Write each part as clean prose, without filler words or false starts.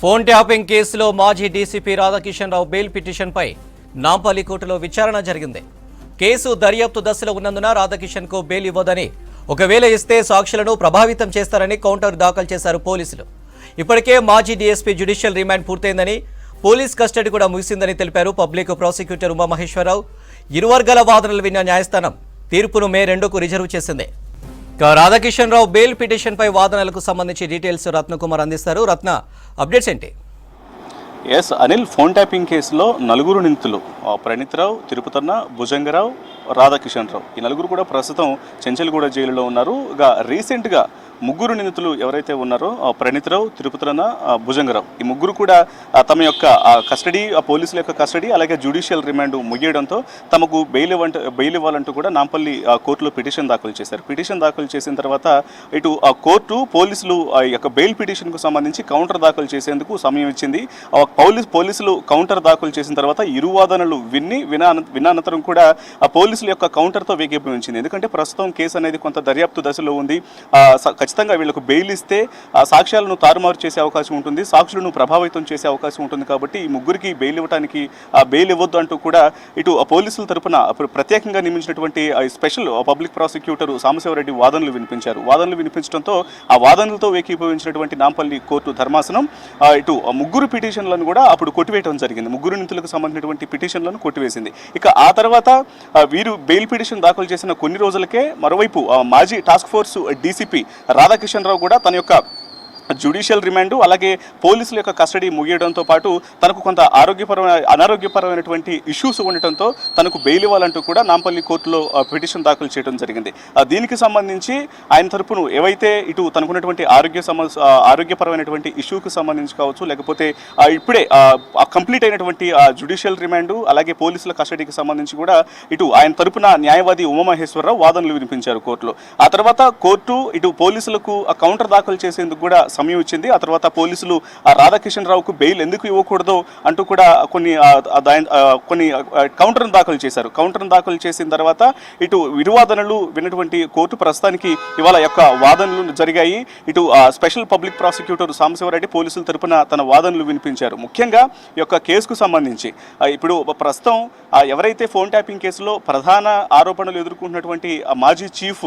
Phone tapping కేసులో మాజీ DCP Radhakishan రావు bail పిటిషన్పై నాంపల్లి కోర్టులో విచారణ జరిగింది. కేసు దర్యాప్తు దశలో ఉన్నందున రాధాకిషన్కు బెయిల్ ఇవ్వదని, ఒకవేళ ఇస్తే సాక్షులను ప్రభావితం చేస్తారని కౌంటర్ దాఖలు చేశారు పోలీసులు. ఇప్పటికే మాజీ డీఎస్పీ జ్యుడిషియల్ రిమాండ్ పూర్తయిందని, పోలీస్ కస్టడీ కూడా ముగిసిందని తెలిపారు పబ్లిక్ ప్రాసిక్యూటర్ ఉమామహేశ్వరరావు. ఇరు వర్గాల వాదనలు విన్న న్యాయస్థానం తీర్పును మే 2కు రిజర్వ్ చేసింది. రాధాకిషన్ రావు బెయిల్ పిటిషన్ పై వాదనలకు సంబంధించి డీటెయిల్స్ రత్నకుమార్ అందిస్తారు. రత్న, అప్డేట్స్ ఏంటి? ఎస్ అనిల్, ఫోన్ ట్యాపింగ్ కేసులో నలుగురు నిందితులు ప్రణీత్రావు, తిరుపతన్న, భుజంగరావు, రాధాకిషన్ రావు, ఈ నలుగురు కూడా ప్రస్తుతం చెంచల్గూడ జైలులో ఉన్నారు. రీసెంట్గా ముగ్గురు నిందితులు ఎవరైతే ఉన్నారో ప్రణీత్రావు, తిరుపతన్న, భుజంగరావు, ఈ ముగ్గురు కూడా తమ యొక్క కస్టడీ, పోలీసుల యొక్క కస్టడీ అలాగే జ్యుడిషియల్ రిమాండ్ ముగియడంతో తమకు బెయిల్ ఇవ్వాలంటూ కూడా నాంపల్లి కోర్టులో పిటిషన్ దాఖలు చేశారు. పిటిషన్ దాఖలు చేసిన తర్వాత ఇటు కోర్టు పోలీసులు యొక్క బెయిల్ పిటిషన్కు సంబంధించి కౌంటర్ దాఖలు చేసేందుకు సమయం ఇచ్చింది. పోలీసులు కౌంటర్ దాఖలు చేసిన తర్వాత ఇరు వాదనలు వినానంతరం కూడా పోలీసుల యొక్క కౌంటర్తో వేగిపోయించింది. ఎందుకంటే ప్రస్తుతం కేసు అనేది కొంత దర్యాప్తు దశలో ఉంది. ఖచ్చితంగా వీళ్ళకు బెయిల్ ఇస్తే సాక్ష్యాలను తారుమారు చేసే అవకాశం ఉంటుంది, సాక్షులను ప్రభావితం చేసే అవకాశం ఉంటుంది. కాబట్టి ఈ ముగ్గురికి బెయిల్ ఇవ్వడానికి బెయిల్ ఇవ్వద్దు అంటూ కూడా ఇటు పోలీసుల తరపున ప్రత్యేకంగా నియమించినటువంటి స్పెషల్ పబ్లిక్ ప్రాసిక్యూటర్ సాంబశివరెడ్డి వాదనలు వినిపించారు. వాదనలు వినిపించడంతో ఆ వాదనలతో వేకిపోయించినటువంటి నాంపల్లి కోర్టు ధర్మాసనం ఇటు ముగ్గురు పిటిషన్లను కూడా అప్పుడు కొట్టివేయడం జరిగింది. ముగ్గురు నిందితులకు సంబంధించినటువంటి పిటిషన్లను కొట్టివేసింది. ఇక ఆ తర్వాత వీరు బెయిల్ పిటిషన్ దాఖలు చేసిన కొన్ని రోజులకే మరోవైపు మాజీ టాస్క్ ఫోర్స్ డీసీపీ రాధాకిషన్ రావు కూడా తన యొక్క జ్యుడిషియల్ రిమాండ్ అలాగే పోలీసుల యొక్క కస్టడీ ముగియడంతో పాటు తనకు కొంత అనారోగ్యపరమైనటువంటి ఇష్యూస్ ఉండటంతో తనకు బెయిల్ ఇవ్వాలంటూ కూడా నాంపల్లి కోర్టులో పిటిషన్ దాఖలు చేయడం జరిగింది. దీనికి సంబంధించి ఆయన తరపును ఏవైతే ఇటు తనకున్నటువంటి ఆరోగ్యపరమైనటువంటి ఇష్యూకి సంబంధించి కావచ్చు, లేకపోతే ఇప్పుడే కంప్లీట్ అయినటువంటి జ్యుడిషియల్ రిమాండ్ అలాగే పోలీసుల కస్టడీకి సంబంధించి కూడా ఇటు ఆయన తరపున న్యాయవాది ఉమామహేశ్వరరావు వాదనలు వినిపించారు కోర్టులో. ఆ తర్వాత కోర్టు ఇటు పోలీసులకు కౌంటర్ దాఖలు చేసేందుకు కూడా సమయం ఇచ్చింది. ఆ తర్వాత పోలీసులు రాధాకిషన్ రావుకు బెయిల్ ఎందుకు ఇవ్వకూడదు అంటూ కూడా కొన్ని కౌంటర్ను దాఖలు చేశారు. కౌంటర్ను దాఖలు చేసిన తర్వాత ఇటు విరువాదనలు విన్నటువంటి కోర్టు ప్రస్తుతానికి ఇవాళ యొక్క వాదనలు జరిగాయి. ఇటు స్పెషల్ పబ్లిక్ ప్రాసిక్యూటర్ సాంబశివరెడ్డి పోలీసుల తరపున తన వాదనలు వినిపించారు. ముఖ్యంగా ఈ యొక్క కేసుకు సంబంధించి ఇప్పుడు ప్రస్తుతం ఎవరైతే ఫోన్ ట్యాపింగ్ కేసులో ప్రధాన ఆరోపణలు ఎదుర్కొంటున్నటువంటి మాజీ చీఫ్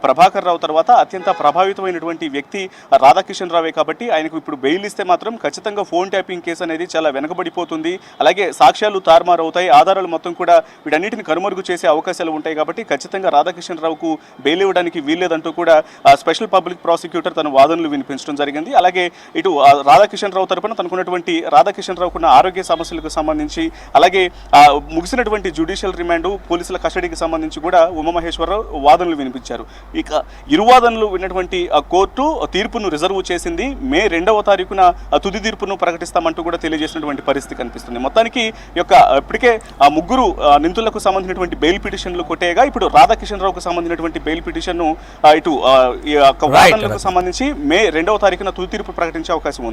ప్రభాకర్ రావు తర్వాత అత్యంత ప్రభావితమైనటువంటి వ్యక్తి రాధాకిషన్ రావే కాబట్టి ఆయనకు ఇప్పుడు బెయిల్ ఇస్తే మాత్రం ఖచ్చితంగా ఫోన్ ట్యాపింగ్ కేసు అనేది చాలా వెనకబడిపోతుంది. అలాగే సాక్ష్యాలు తారుమారు అవుతాయి, ఆధారాలు మొత్తం కూడా వీటన్నిటిని కనుమరుగు చేసే అవకాశాలు ఉంటాయి. కాబట్టి ఖచ్చితంగా రాధాకిషన్ రావుకు బెయిల్ ఇవ్వడానికి వీల్లేదంటూ కూడా స్పెషల్ పబ్లిక్ ప్రాసిక్యూటర్ తన వాదనలు వినిపించడం జరిగింది. అలాగే ఇటు రాధాకిషన్ రావు తరపున తనకున్నటువంటి రాధాకిషన్ రావుకున్న ఆరోగ్య సమస్యలకు సంబంధించి అలాగే ముగిసినటువంటి జ్యుడిషియల్ రిమాండ్ పోలీసుల కస్టడీకి సంబంధించి కూడా ఉమామహేశ్వరరావు వాదనలు వినిపించారు. ఇక ఇరు వాదనలు విన్నటువంటి కోర్టు తీర్పును రిజర్వ్ చేసింది. మే 2వ తారీఖున తుది తీర్పును ప్రకటిస్తామంటూ కూడా తెలియజేసినటువంటి పరిస్థితి కనిపిస్తుంది. మొత్తానికి ఇప్పటికే ముగ్గురు నిందితులకు సంబంధించినటువంటి బెయిల్ పిటిషన్లు కొట్టేయగా ఇప్పుడు రాధాకిషన్ రావుకు సంబంధించినటువంటి బెయిల్ పిటిషన్ ఇటు వాదనలకు సంబంధించి మే 2వ తారీఖున తుది తీర్పు ప్రకటించే అవకాశం ఉంది.